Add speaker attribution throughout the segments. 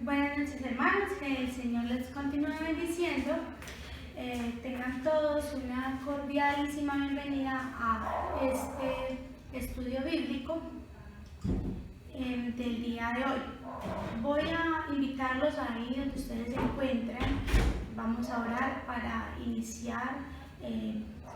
Speaker 1: Buenas noches, hermanos, que el Señor les continúe bendiciendo. Tengan todos una cordialísima bienvenida a este estudio bíblico del día de hoy. Voy a invitarlos ahí donde ustedes se encuentren. Vamos a orar para iniciar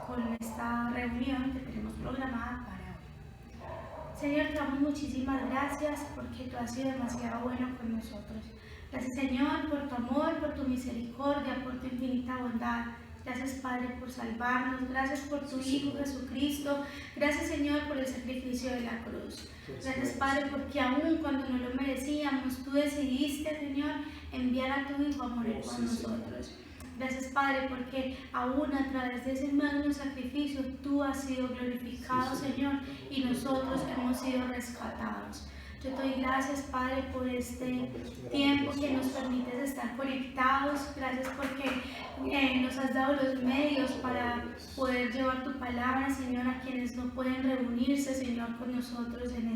Speaker 1: con esta reunión que tenemos programada para hoy. Señor, te damos muchísimas gracias porque tú has sido demasiado bueno con nosotros. Gracias, Señor, por tu amor, por tu misericordia, por tu infinita bondad. Gracias, Padre, por salvarnos. Gracias por tu Hijo Jesucristo. Gracias, Señor, por el sacrificio de la cruz. Gracias, Padre, porque aún cuando no lo merecíamos, tú decidiste, Señor, enviar a tu Hijo a morir por nosotros. Gracias, Padre, porque aún a través de ese magno sacrificio tú has sido glorificado, Señor, y nosotros hemos sido rescatados. Yo te doy gracias, Padre, por este tiempo que nos permites estar conectados. Gracias porque nos has dado los medios para poder llevar tu palabra, Señor, a quienes no pueden reunirse, Señor, con nosotros en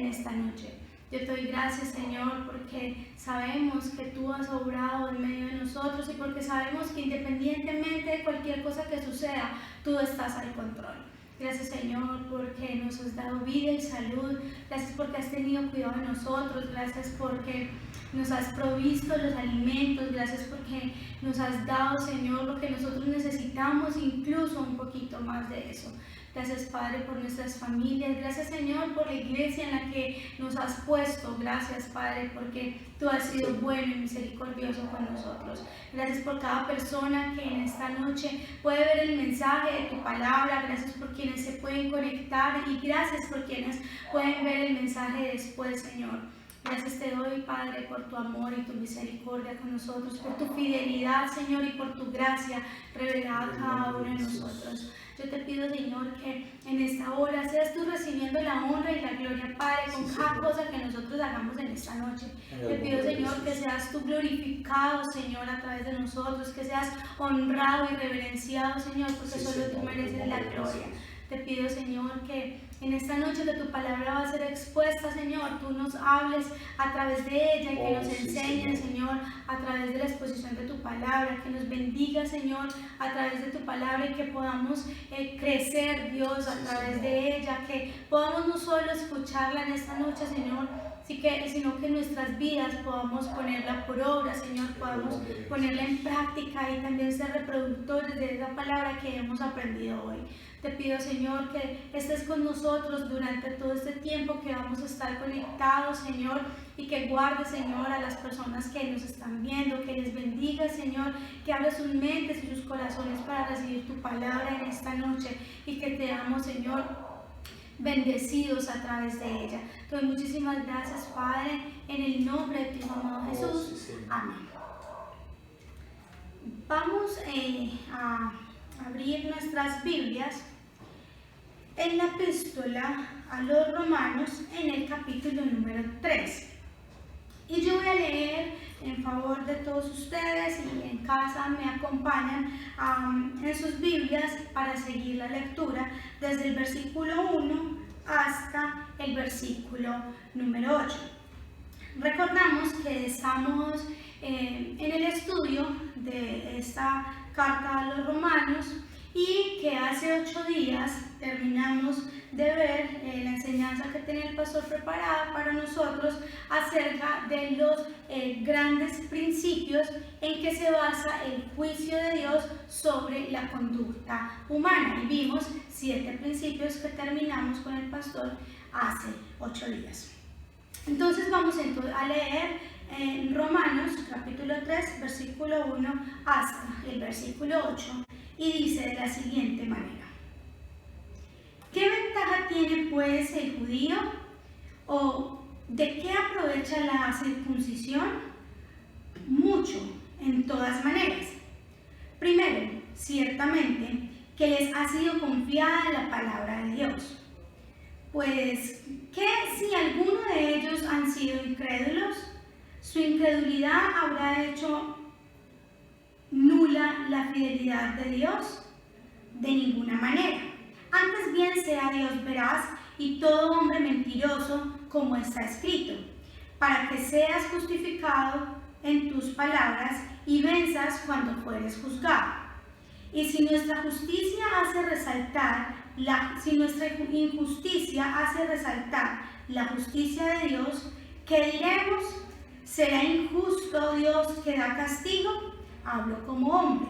Speaker 1: esta noche. Yo te doy gracias, Señor, porque sabemos que tú has obrado en medio de nosotros y porque sabemos que independientemente de cualquier cosa que suceda, tú estás al control. Gracias, Señor, porque nos has dado vida y salud. Gracias porque has tenido cuidado de nosotros. Gracias porque nos has provisto los alimentos. Gracias porque nos has dado, Señor, lo que nosotros necesitamos, incluso un poquito más de eso. Gracias, Padre, por nuestras familias. Gracias, Señor, por la iglesia en la que nos has puesto. Gracias, Padre, porque tú has sido bueno y misericordioso con nosotros. Gracias por cada persona que en esta noche puede ver el mensaje de tu palabra. Gracias por quienes se pueden conectar y gracias por quienes pueden ver el mensaje después, Señor. Gracias te doy, Padre, por tu amor y tu misericordia con nosotros, por tu fidelidad, Señor, y por tu gracia revelada a cada uno de nosotros. Yo te pido, Señor, que en esta hora seas tú recibiendo la honra y la gloria, Padre, con cada cosa que nosotros hagamos en esta noche. Te pido, Señor, que seas tú glorificado, Señor, a través de nosotros, que seas honrado y reverenciado, Señor, porque solo tú mereces la gloria. Te pido, Señor, que en esta noche que tu palabra va a ser expuesta, Señor, tú nos hables a través de ella y que nos enseñes, Señor, a través de la exposición de tu palabra, que nos bendiga, Señor, a través de tu palabra y que podamos crecer, Dios, a través de ella, que podamos no solo escucharla en esta noche, Señor, sino que en nuestras vidas podamos ponerla por obra, Señor, podamos ponerla en práctica y también ser reproductores de esa palabra que hemos aprendido hoy. Te pido, Señor, que estés con nosotros durante todo este tiempo que vamos a estar conectados, Señor, y que guardes, Señor, a las personas que nos están viendo, que les bendiga, Señor, que abra sus mentes y sus corazones para recibir tu palabra en esta noche y que te damos, Señor, bendecidos a través de ella. Te doy muchísimas gracias, Padre, en el nombre de tu amado Jesús. Amén. Vamos a abrir nuestras Biblias en la epístola a los Romanos en el capítulo número 3. Y yo voy a leer en favor de todos ustedes y en casa me acompañan en sus Biblias para seguir la lectura desde el versículo 1 hasta el versículo número 8. Recordamos que estamos en el estudio de esta carta a los Romanos y que hace 8 días terminamos de ver la enseñanza que tenía el pastor preparada para nosotros acerca de los grandes principios en que se basa el juicio de Dios sobre la conducta humana. Y vimos 7 principios que terminamos con el pastor hace 8 días. Entonces vamos a leer en Romanos capítulo 3, versículo 1 hasta el versículo 8 y dice de la siguiente manera: ¿qué ventaja tiene pues el judío? ¿O de qué aprovecha la circuncisión? Mucho, en todas maneras. Primero, ciertamente que les ha sido confiada la palabra de Dios. Pues, ¿qué si alguno de ellos han sido incrédulos? ¿Su incredulidad habrá hecho nula la fidelidad de Dios? De ninguna manera. Antes bien sea Dios veraz y todo hombre mentiroso, como está escrito. para que seas justificado en tus palabras y venzas cuando fueres juzgado. Y si nuestra justicia hace resaltar si nuestra injusticia hace resaltar la justicia de Dios, ¿qué diremos? ¿Será injusto Dios que da castigo? Hablo como hombre.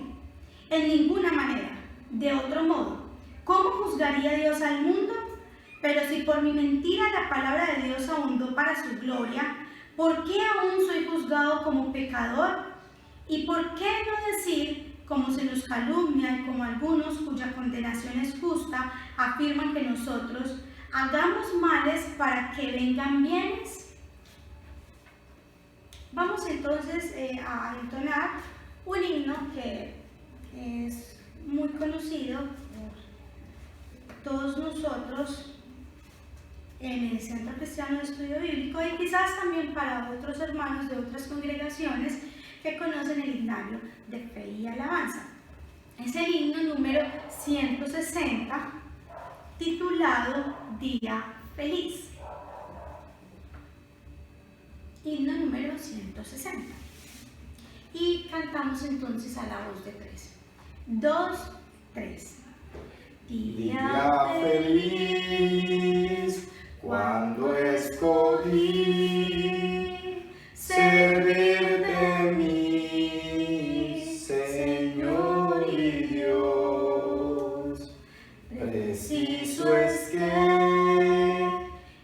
Speaker 1: En ninguna manera. De otro modo, ¿cómo juzgaría Dios al mundo? Pero si por mi mentira la palabra de Dios abundó para su gloria, ¿por qué aún soy juzgado como pecador? ¿Y por qué no decir, como se nos calumnia y como algunos cuya condenación es justa, afirman que nosotros hagamos males para que vengan bienes? Vamos entonces a entonar un himno que es muy conocido por todos nosotros en el Centro Cristiano de Estudio Bíblico y quizás también para otros hermanos de otras congregaciones que conocen el himnario de fe y alabanza. Es el himno número 160, titulado Día Feliz. Himno número 160. Y cantamos entonces a la voz de 3. 2, 3.
Speaker 2: Día feliz, cuando escogí servirte mi Señor y Dios. Preciso es que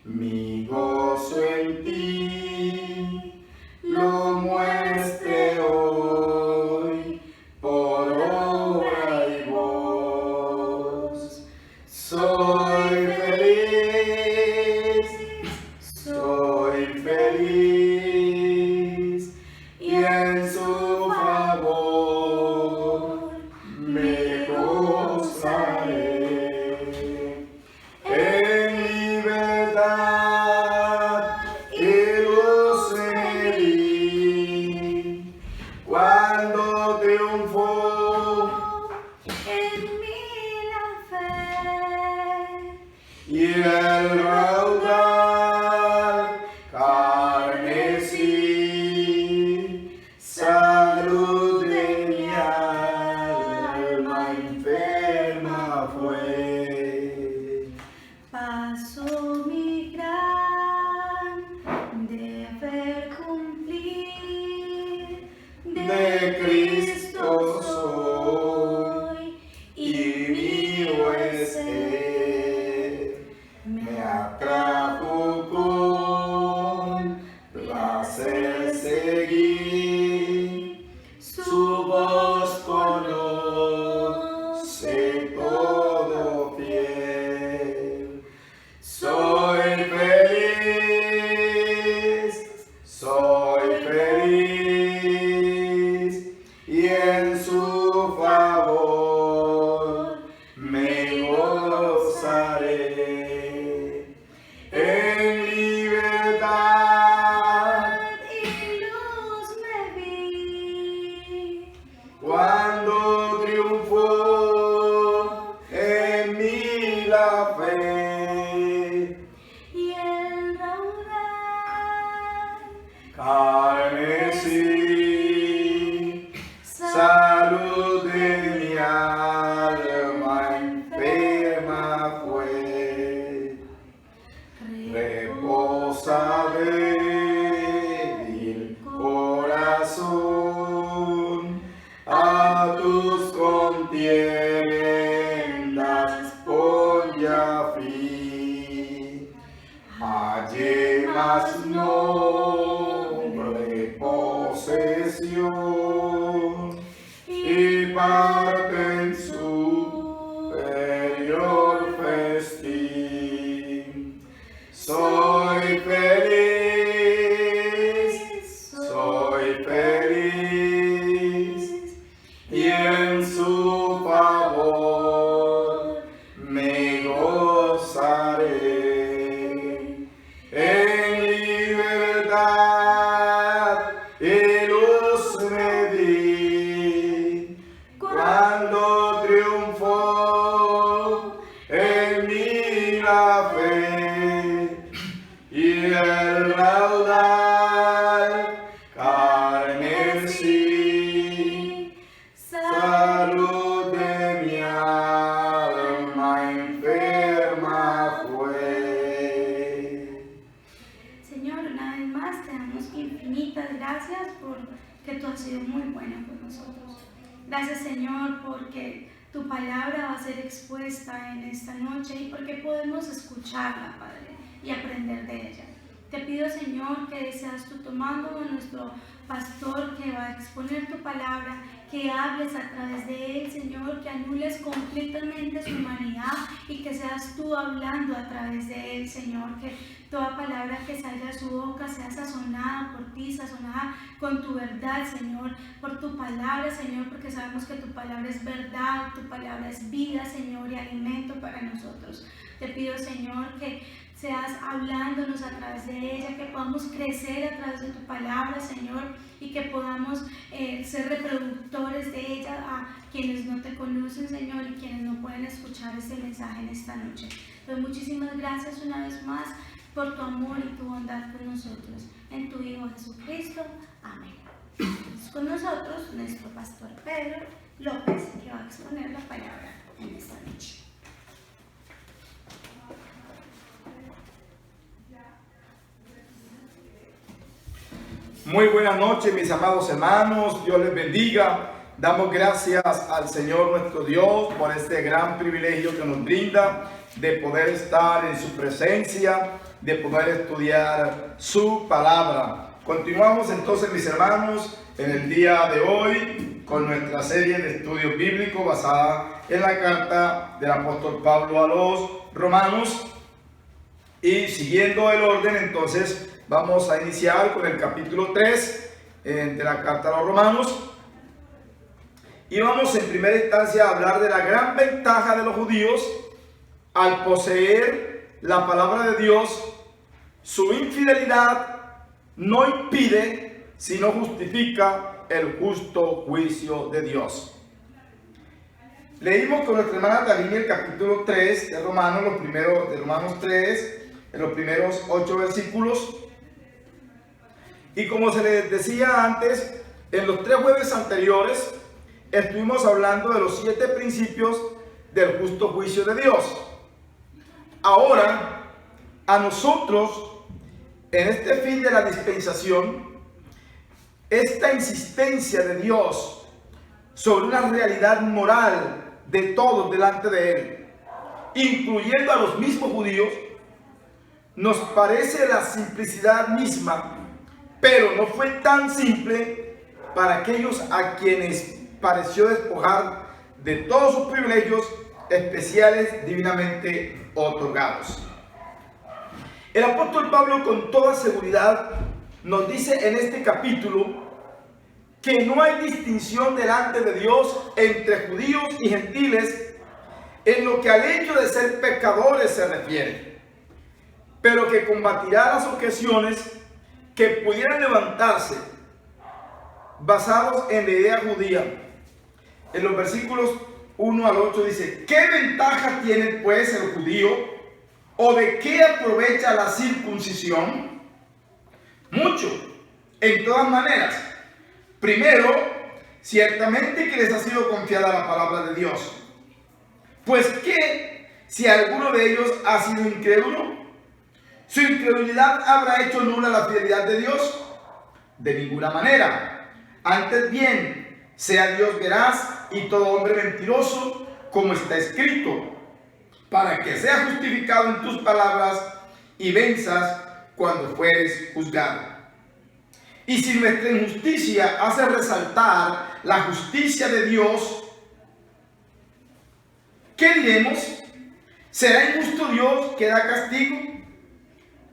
Speaker 2: mi gozo en ti lo muestre hoy por obra y voz. Soy feliz y en su favor me gozaré. En libertad y luz me vi cuando triunfó
Speaker 1: En mí la fe
Speaker 2: y el raudal carmesí, salud de mi alma enferma fue.
Speaker 1: pasó mi gran deber cumplir,
Speaker 2: De Cristo soy y mío es Él. Me atrajo con placer seguir, su voz conoce todo fiel. Soy feliz y en su favor me gozaré. En libertad
Speaker 1: y luz me vi.
Speaker 2: cuando triunfó en mí la fe.
Speaker 1: Y el raudal
Speaker 2: Carmesí, salud de mi alma enferma fue. Reposa débil corazón, a tus contiendas pon ya fin. Hallé más nombre, posesión y parte en superior festín. Soy feliz y en su favor me gozaré. En libertad y luz me vi cuando
Speaker 1: nosotros. Gracias, Señor, porque tu palabra va a ser expuesta en esta noche y porque podemos escucharla, Padre, y aprender de ella. Te pido, Señor, que seas tú tomando a nuestro pastor que va a exponer tu palabra, que hables a través de él, Señor, que anules completamente su humanidad y que seas tú hablando a través de él, Señor, que toda palabra que salga de su boca sea sazonada por ti, sazonada con tu verdad, Señor, por tu palabra, Señor, porque sabemos que tu palabra es verdad, tu palabra es vida, Señor, y alimento para nosotros. Te pido, Señor, que seas hablándonos a través de ella, que podamos crecer a través de tu palabra, Señor, y que podamos ser reproductores de ella a quienes no te conocen, Señor, y quienes no pueden escuchar este mensaje en esta noche. Pues muchísimas gracias una vez más por tu amor y tu bondad con nosotros. En tu Hijo Jesucristo. Amén. Es con nosotros nuestro pastor Pedro López, que va a exponer la palabra en esta noche.
Speaker 3: Muy buenas noches, mis amados hermanos. Dios les bendiga. Damos gracias al Señor nuestro Dios por este gran privilegio que nos brinda de poder estar en su presencia, de poder estudiar su palabra. Continuamos entonces, mis hermanos, en el día de hoy con nuestra serie de estudios bíblicos basada en la carta del apóstol Pablo a los Romanos. Y siguiendo el orden, entonces vamos a iniciar con el capítulo 3 de la carta a los Romanos. Y vamos en primera instancia a hablar de la gran ventaja de los judíos al poseer la palabra de Dios. Su infidelidad no impide, sino justifica el justo juicio de Dios. Leímos con nuestra hermana Talini el capítulo 3 de Romanos, de Romanos 3, en los primeros 8 versículos. Y como se les decía antes, en los 3 jueves anteriores estuvimos hablando de los 7 principios del justo juicio de Dios. Ahora, a nosotros, en este fin de la dispensación, esta insistencia de Dios sobre una realidad moral de todos delante de Él, incluyendo a los mismos judíos, nos parece la simplicidad misma, pero no fue tan simple para aquellos a quienes pareció despojar de todos sus privilegios especiales divinamente otorgados. El apóstol Pablo con toda seguridad nos dice en este capítulo que no hay distinción delante de Dios entre judíos y gentiles en lo que al hecho de ser pecadores se refiere, pero que combatirá las objeciones que pudieran levantarse basados en la idea judía. En los versículos 1 al 8 dice: ¿qué ventaja tiene pues el judío? ¿O de qué aprovecha la circuncisión? Mucho, en todas maneras. Primero, ciertamente que les ha sido confiada la palabra de Dios. Pues ¿qué si alguno de ellos ha sido incrédulo? ¿Su incredulidad habrá hecho nula la fidelidad de Dios? De ninguna manera. Antes bien, sea Dios veraz y todo hombre mentiroso, como está escrito, para que seas justificado en tus palabras y venzas cuando fueres juzgado. Y si nuestra injusticia hace resaltar la justicia de Dios, ¿qué diremos? ¿Será injusto Dios que da castigo?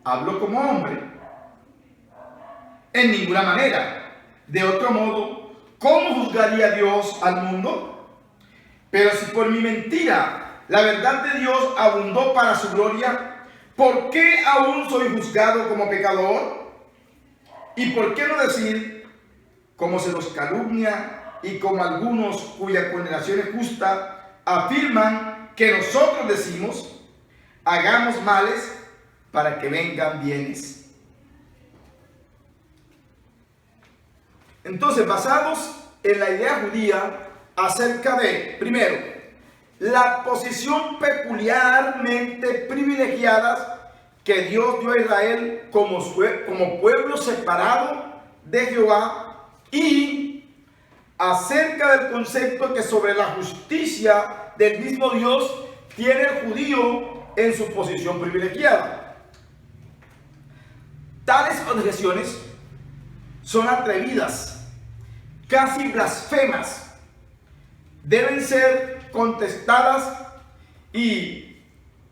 Speaker 3: Hablo como hombre. En ninguna manera. De otro modo, ¿cómo juzgaría Dios al mundo? Pero si por mi mentira la verdad de Dios abundó para su gloria, ¿por qué aún soy juzgado como pecador? ¿Y por qué no decir, como se los calumnia y como algunos cuya condenación es justa, afirman que nosotros decimos, hagamos males para que vengan bienes? Entonces, basados en la idea judía acerca de, primero, la posición peculiarmente privilegiada que Dios dio a Israel como pueblo separado de Jehová, y acerca del concepto que sobre la justicia del mismo Dios tiene el judío en su posición privilegiada. Tales objeciones son atrevidas, casi blasfemas, deben ser contestadas, y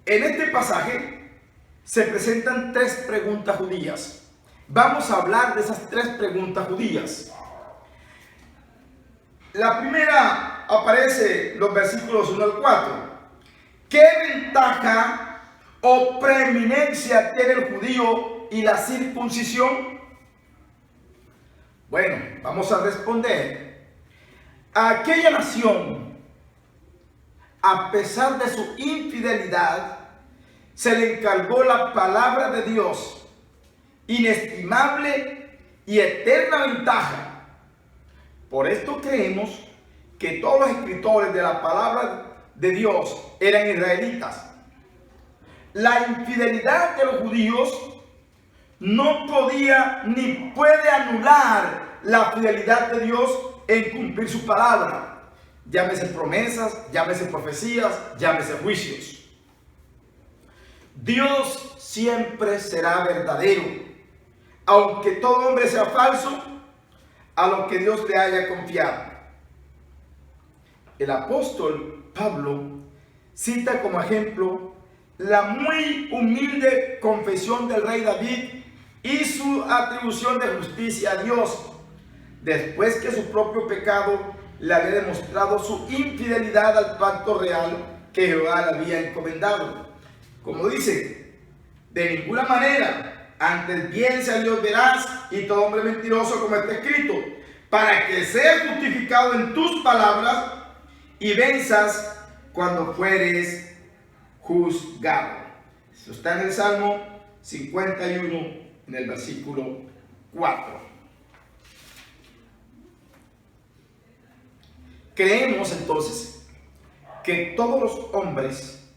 Speaker 3: en este pasaje se presentan tres preguntas judías. Vamos a hablar de esas tres preguntas judías. La primera aparece en los versículos 1 al 4. ¿Qué ventaja o preeminencia tiene el judío y la circuncisión? Bueno, vamos a responder. A aquella nación, a pesar de su infidelidad, se le encargó la palabra de Dios, inestimable y eterna ventaja. Por esto creemos que todos los escritores de la palabra de Dios eran israelitas. La infidelidad de los judíos no podía ni puede anular la fidelidad de Dios en cumplir su palabra. Llámese promesas, llámese profecías, llámese juicios. Dios siempre será verdadero, aunque todo hombre sea falso a lo que Dios le haya confiado. El apóstol Pablo cita como ejemplo la muy humilde confesión del rey David y su atribución de justicia a Dios, después que su propio pecado le había demostrado su infidelidad al pacto real que Jehová le había encomendado. Como dice, de ninguna manera, antes bien sea Dios veraz y todo hombre mentiroso, como está escrito, para que seas justificado en tus palabras y venzas cuando fueres juzgado. Eso está en el Salmo 51, en el versículo 4. Creemos entonces que todos los hombres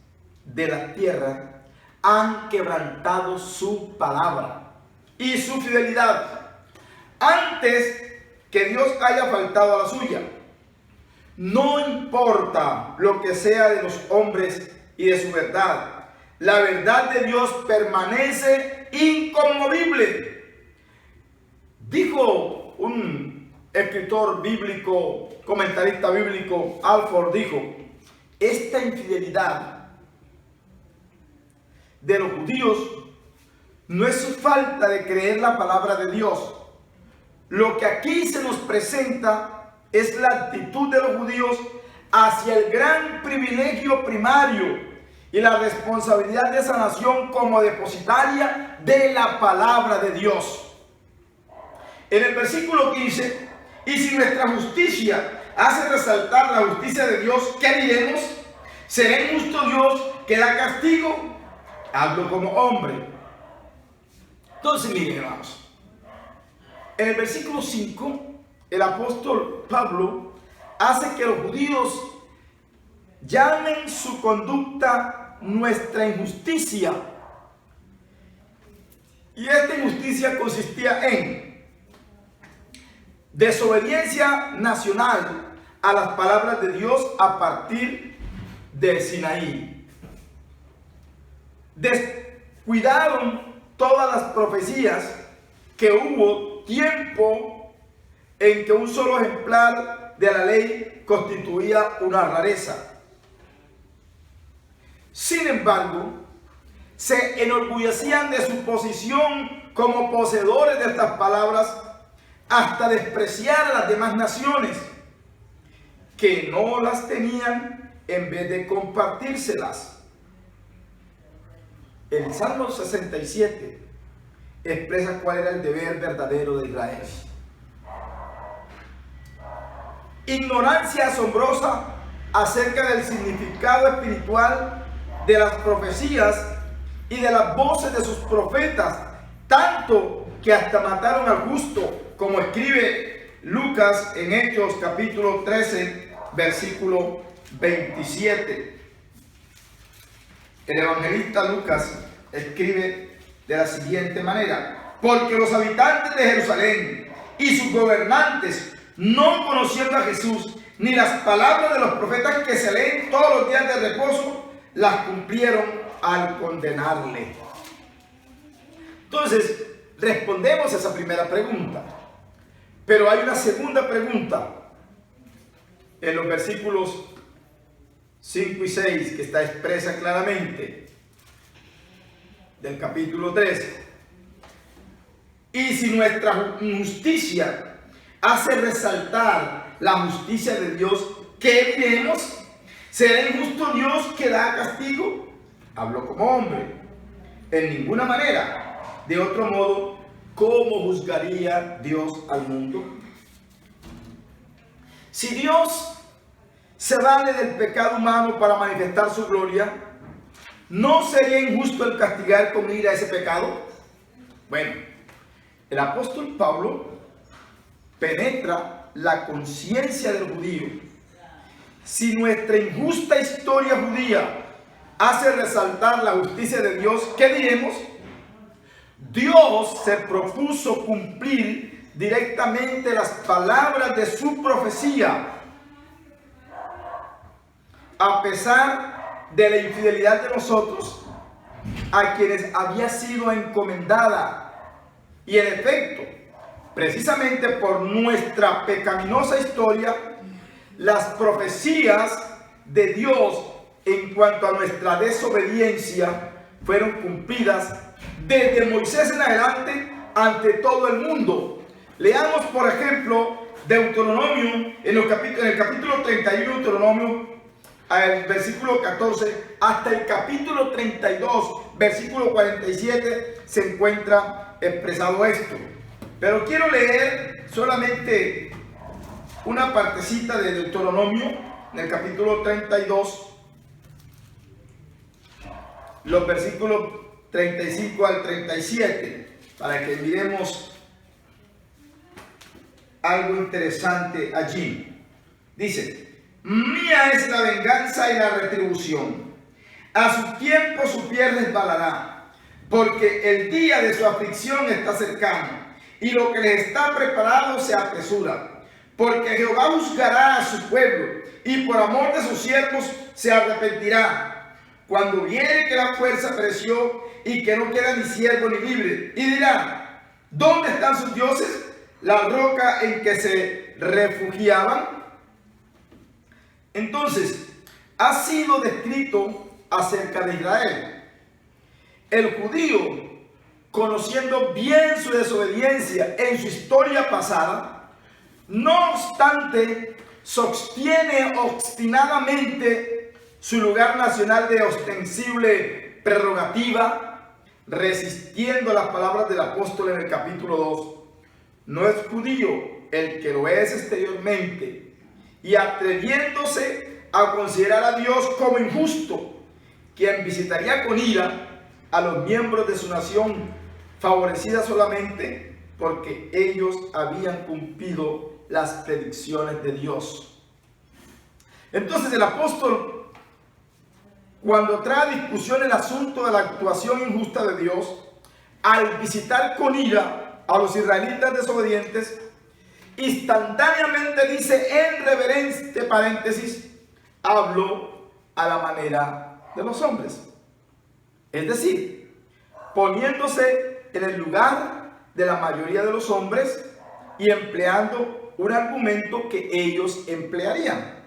Speaker 3: de la tierra han quebrantado su palabra y su fidelidad antes que Dios haya faltado a la suya. No importa lo que sea de los hombres y de su verdad, la verdad de Dios permanece inconmovible. Dijo un escritor bíblico, comentarista bíblico, Alford, dijo: esta infidelidad de los judíos no es su falta de creer la palabra de Dios. Lo que aquí se nos presenta es la actitud de los judíos hacia el gran privilegio primario y la responsabilidad de esa nación como depositaria de la palabra de Dios. En el versículo 15, y si nuestra justicia hace resaltar la justicia de Dios, ¿qué diremos? ¿Será injusto Dios que da castigo? Hablo como hombre. Entonces, miren, hermanos, en el versículo 5, el apóstol Pablo hace que los judíos llamen su conducta nuestra injusticia. Y esta injusticia consistía en desobediencia nacional a las palabras de Dios a partir del Sinaí. Descuidaron todas las profecías, que hubo tiempo en que un solo ejemplar de la ley constituía una rareza. Sin embargo, se enorgullecían de su posición como poseedores de estas palabras, hasta despreciar a las demás naciones que no las tenían en vez de compartírselas. El Salmo 67 expresa cuál era el deber verdadero de Israel. Ignorancia asombrosa acerca del significado espiritual de las profecías y de las voces de sus profetas, tanto que hasta mataron al justo, como escribe Lucas en Hechos capítulo 13, versículo 27. El evangelista Lucas escribe de la siguiente manera: porque los habitantes de Jerusalén y sus gobernantes no conociendo a Jesús, ni las palabras de los profetas que se leen todos los días de reposo, las cumplieron al condenarle. Entonces, respondemos a esa primera pregunta. Pero hay una segunda pregunta en los versículos 5 y 6 que está expresa claramente del capítulo 13. Y si nuestra injusticia hace resaltar la justicia de Dios, ¿qué diremos? ¿Será injusto Dios que da castigo? Habló como hombre. En ninguna manera. De otro modo, ¿cómo juzgaría Dios al mundo? Si Dios se vale del pecado humano para manifestar su gloria, ¿no sería injusto el castigar con ira ese pecado? Bueno, el apóstol Pablo penetra la conciencia del judío. Si nuestra injusta historia judía hace resaltar la justicia de Dios, ¿qué diremos? Dios se propuso cumplir directamente las palabras de su profecía, a pesar de la infidelidad de nosotros, a quienes había sido encomendada. Y en efecto, precisamente por nuestra pecaminosa historia, las profecías de Dios en cuanto a nuestra desobediencia fueron cumplidas desde Moisés en adelante ante todo el mundo. Leamos, por ejemplo, Deuteronomio, en el capítulo 31 de Deuteronomio, el versículo 14, hasta el capítulo 32, versículo 47, se encuentra expresado esto. Pero quiero leer solamente una partecita de Deuteronomio, en el capítulo 32, los versículos 35 al 37, para que miremos algo interesante allí. Dice: mía es la venganza y la retribución, a su tiempo su pie resbalará, porque el día de su aflicción está cercano, y lo que les está preparado se apresura, porque Jehová juzgará a su pueblo, y por amor de sus siervos se arrepentirá, cuando viere que la fuerza pereció y que no queda ni siervo ni libre, y dirá: ¿dónde están sus dioses, la roca en que se refugiaban? Entonces, ha sido descrito acerca de Israel. El judío, conociendo bien su desobediencia en su historia pasada, no obstante, sostiene obstinadamente su lugar nacional de ostensible prerrogativa, resistiendo las palabras del apóstol en el capítulo 2. No es judío el que lo es exteriormente, y atreviéndose a considerar a Dios como injusto, quien visitaría con ira a los miembros de su nación, favorecida solamente porque ellos habían cumplido las predicciones de Dios. Entonces el apóstol, cuando trae a discusión el asunto de la actuación injusta de Dios, al visitar con ira a los israelitas desobedientes, instantáneamente dice en reverente paréntesis: habló a la manera de los hombres. Es decir, poniéndose en el lugar de la mayoría de los hombres y empleando un argumento que ellos emplearían.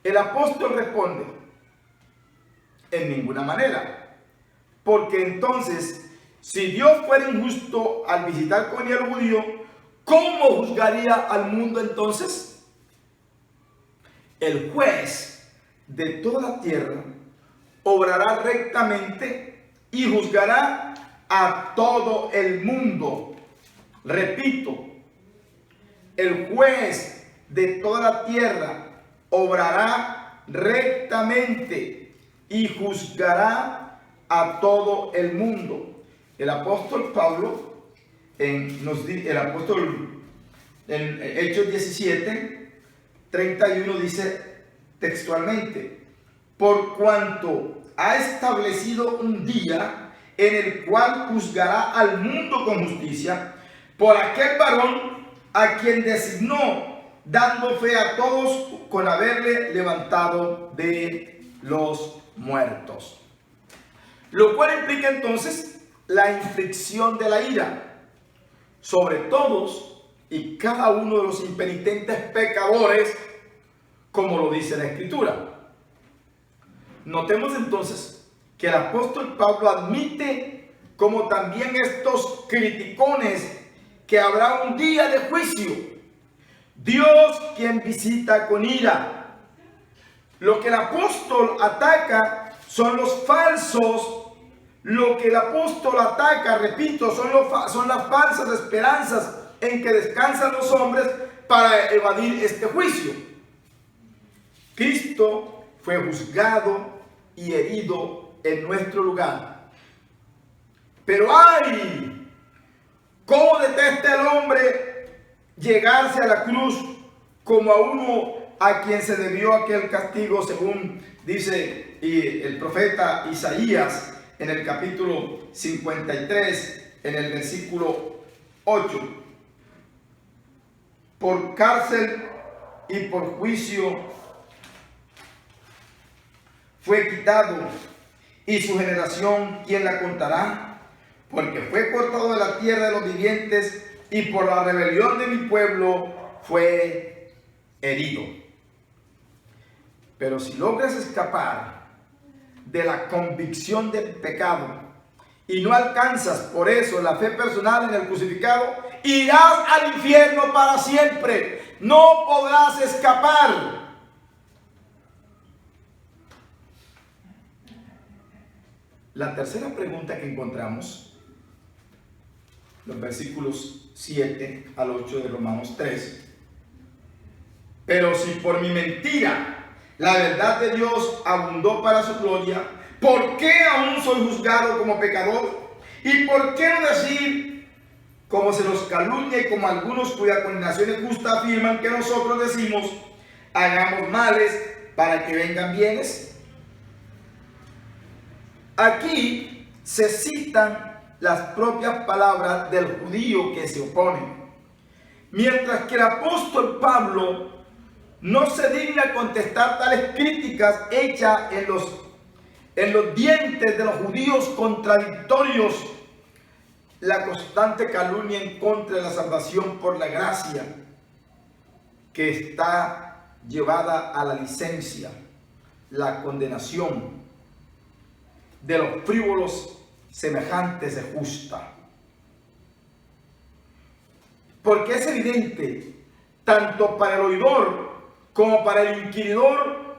Speaker 3: El apóstol responde: en ninguna manera, porque entonces, si Dios fuera injusto al visitar con ira al judío, ¿cómo juzgaría al mundo entonces? El juez de toda tierra obrará rectamente y juzgará a todo el mundo. Repito, el juez de toda la tierra obrará rectamente y juzgará a todo el mundo. El apóstol Pablo, en Hechos 17, 31 dice textualmente: por cuanto ha establecido un día en el cual juzgará al mundo con justicia, por aquel varón a quien designó, dando fe a todos con haberle levantado de los muertos. Lo cual implica entonces la inflicción de la ira sobre todos y cada uno de los impenitentes pecadores, como lo dice la Escritura. Notemos entonces que el apóstol Pablo admite, como también estos criticones, que habrá un día de juicio. Dios quien visita con ira. Lo que el apóstol ataca son los falsos. Lo que el apóstol ataca, repito, son las falsas esperanzas en que descansan los hombres para evadir este juicio. Cristo fue juzgado y herido en nuestro lugar. Pero ¡ay! ¿Cómo detesta el hombre llegarse a la cruz como a uno a quien se debió aquel castigo, según dice el profeta Isaías en el capítulo 53, en el versículo 8? Por cárcel y por juicio fue quitado, y su generación, ¿quién la contará? Porque fue cortado de la tierra de los vivientes, y por la rebelión de mi pueblo fue herido. Pero si logras escapar de la convicción del pecado y no alcanzas por eso la fe personal en el crucificado, irás al infierno para siempre. No podrás escapar. La tercera pregunta que encontramos, los versículos 7 al 8 de Romanos 3. Pero si por mi mentira la verdad de Dios abundó para su gloria, ¿por qué aún soy juzgado como pecador? ¿Y por qué no decir, como se nos calumnia y como algunos cuya condenación es justa afirman que nosotros decimos, hagamos males para que vengan bienes? Aquí se citan las propias palabras del judío que se opone. Mientras que el apóstol Pablo no se digna contestar tales críticas hechas en los dientes de los judíos contradictorios, la constante calumnia en contra de la salvación por la gracia, que está llevada a la licencia, la condenación de los frívolos semejantes de justa. Porque es evidente, tanto para el oidor como para el inquiridor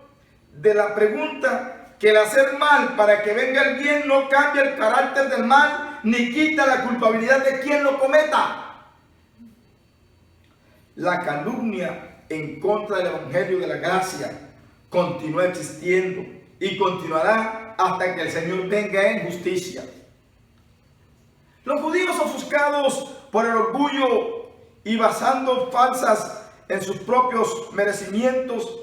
Speaker 3: de la pregunta, que el hacer mal para que venga el bien no cambia el carácter del mal, ni quita la culpabilidad de quien lo cometa. La calumnia en contra del evangelio de la gracia continúa existiendo y continuará hasta que el Señor venga en justicia. Los judíos, ofuscados por el orgullo y basando falsas en sus propios merecimientos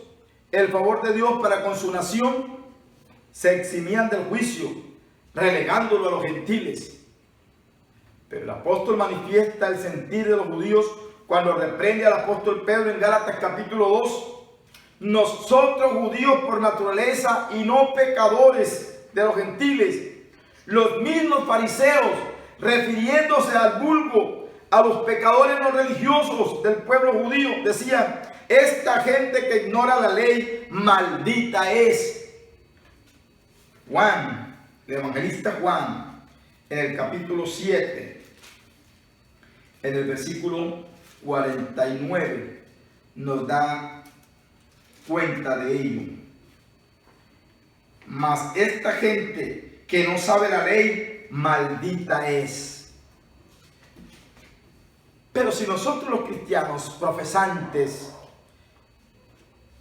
Speaker 3: el favor de Dios para con su nación, se eximían del juicio, relegándolo a los gentiles. Pero el apóstol manifiesta el sentir de los judíos cuando reprende al apóstol Pedro en Gálatas capítulo 2. Nosotros judíos por naturaleza y no pecadores de los gentiles, los mismos fariseos, refiriéndose al vulgo, a los pecadores no religiosos del pueblo judío, decían: esta gente que ignora la ley, maldita es. Juan, el evangelista Juan, en el capítulo 7, en el versículo 49, nos da cuenta de ello. Mas esta gente que no sabe la ley, maldita es. Pero si nosotros los cristianos profesantes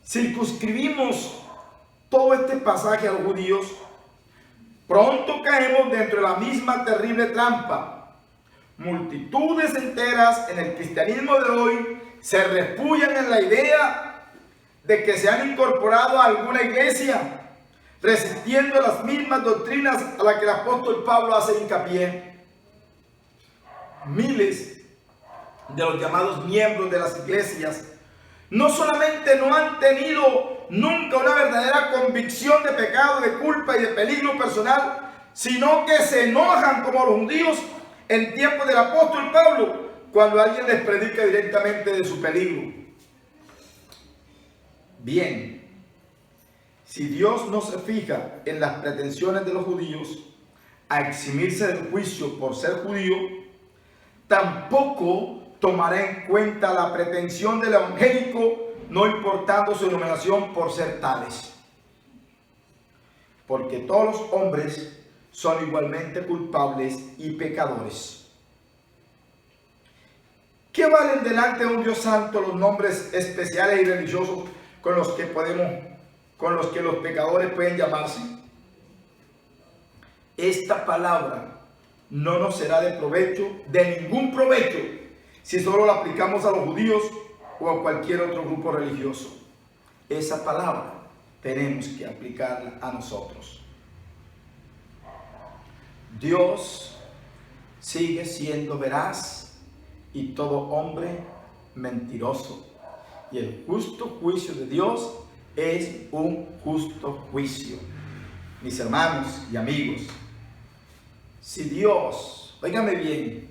Speaker 3: circunscribimos todo este pasaje a los judíos, pronto caemos dentro de la misma terrible trampa. Multitudes enteras en el cristianismo de hoy se refugian en la idea de que se han incorporado a alguna iglesia, resistiendo las mismas doctrinas a las que el apóstol Pablo hace hincapié. Miles de los llamados miembros de las iglesias no solamente no han tenido nunca una verdadera convicción de pecado, de culpa y de peligro personal, sino que se enojan como los judíos en tiempos del apóstol Pablo, cuando alguien les predica directamente de su peligro. Bien, si Dios no se fija en las pretensiones de los judíos a eximirse del juicio por ser judío, tampoco tomará en cuenta la pretensión del evangélico, no importando su denominación por ser tales. Porque todos los hombres son igualmente culpables y pecadores. ¿Qué valen delante de un Dios santo los nombres especiales y religiosos con los que los pecadores pueden llamarse? Esta palabra no nos será de provecho, de ningún provecho, si solo la aplicamos a los judíos o a cualquier otro grupo religioso. Esa palabra tenemos que aplicarla a nosotros. Dios sigue siendo veraz y todo hombre mentiroso. Y el justo juicio de Dios es un justo juicio. Mis hermanos y amigos, si Dios, óigame bien,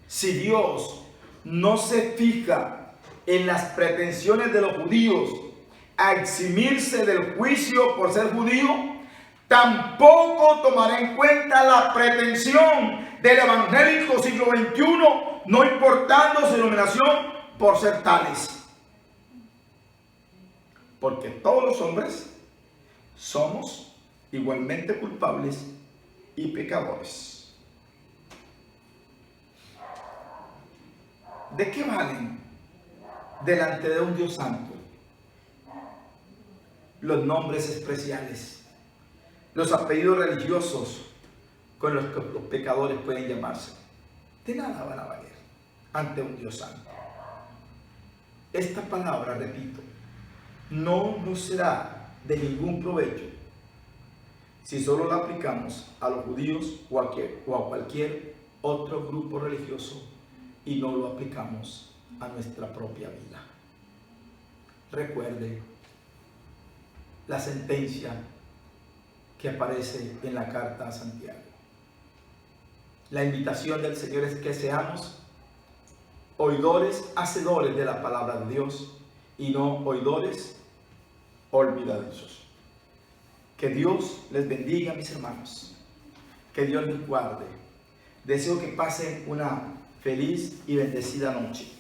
Speaker 3: si Dios no se fija en las pretensiones de los judíos a eximirse del juicio por ser judío, tampoco tomará en cuenta la pretensión del evangélico siglo XXI, no importando su denominación por ser tales. Porque todos los hombres somos igualmente culpables y pecadores. ¿De qué valen delante de un Dios santo los nombres especiales, los apellidos religiosos con los que los pecadores pueden llamarse? De nada van a valer ante un Dios santo. Esta palabra, repito, no nos será de ningún provecho si solo la aplicamos a los judíos o a cualquier otro grupo religioso y no lo aplicamos a nuestra propia vida. Recuerde la sentencia que aparece en la carta a Santiago. La invitación del Señor es que seamos oidores, hacedores de la palabra de Dios y no oidores olvidadizos. Que Dios les bendiga, mis hermanos. Que Dios les guarde. Deseo que pasen una feliz y bendecida noche.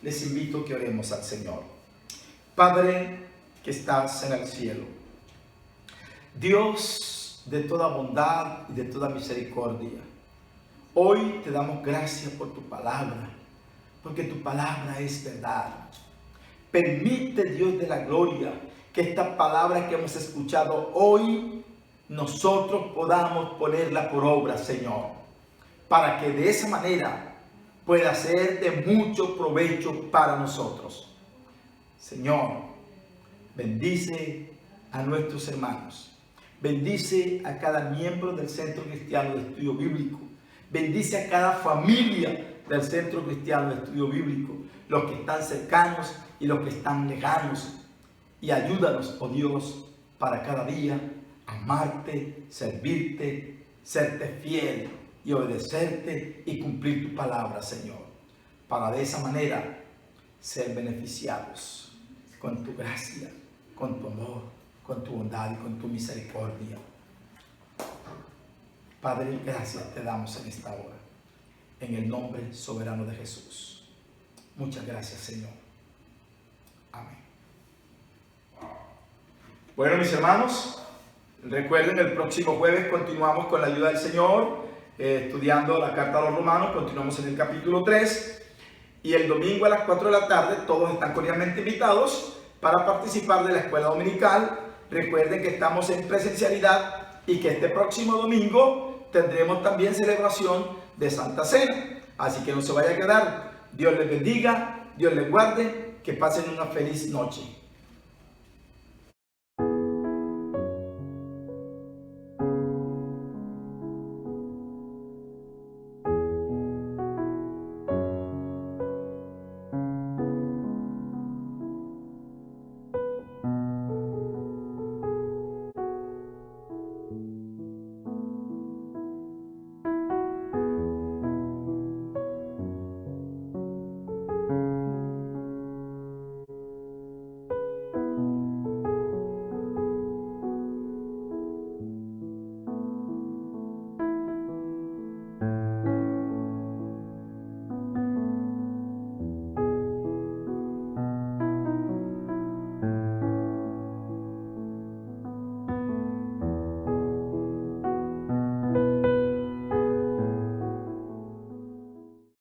Speaker 3: Les invito a que oremos al Señor. Padre que estás en el cielo, Dios de toda bondad y de toda misericordia, hoy te damos gracias por tu palabra, porque tu palabra es verdad. Permite, Dios de la gloria, que esta palabra que hemos escuchado hoy, nosotros podamos ponerla por obra, Señor, para que de esa manera pueda ser de mucho provecho para nosotros. Señor, bendice a nuestros hermanos, bendice a cada miembro del Centro Cristiano de Estudio Bíblico, bendice a cada familia del Centro Cristiano de Estudio Bíblico, los que están cercanos y los que están lejanos, y ayúdanos, oh Dios, para cada día amarte, servirte, serte fiel y obedecerte y cumplir tu palabra, Señor, para de esa manera ser beneficiados con tu gracia, con tu amor, con tu bondad y con tu misericordia. Padre, gracias te damos en esta hora, en el nombre soberano de Jesús. Muchas gracias, Señor. Amén. Bueno, mis hermanos, recuerden, el próximo jueves continuamos con la ayuda del Señor, estudiando la carta a los romanos. Continuamos en el capítulo 3, y el domingo a las 4 de la tarde todos están cordialmente invitados para participar de la escuela dominical. Recuerden que estamos en presencialidad y que este próximo domingo tendremos también celebración de Santa Cena, así que no se vaya a quedar. Dios les bendiga, Dios les guarde, que pasen una feliz noche.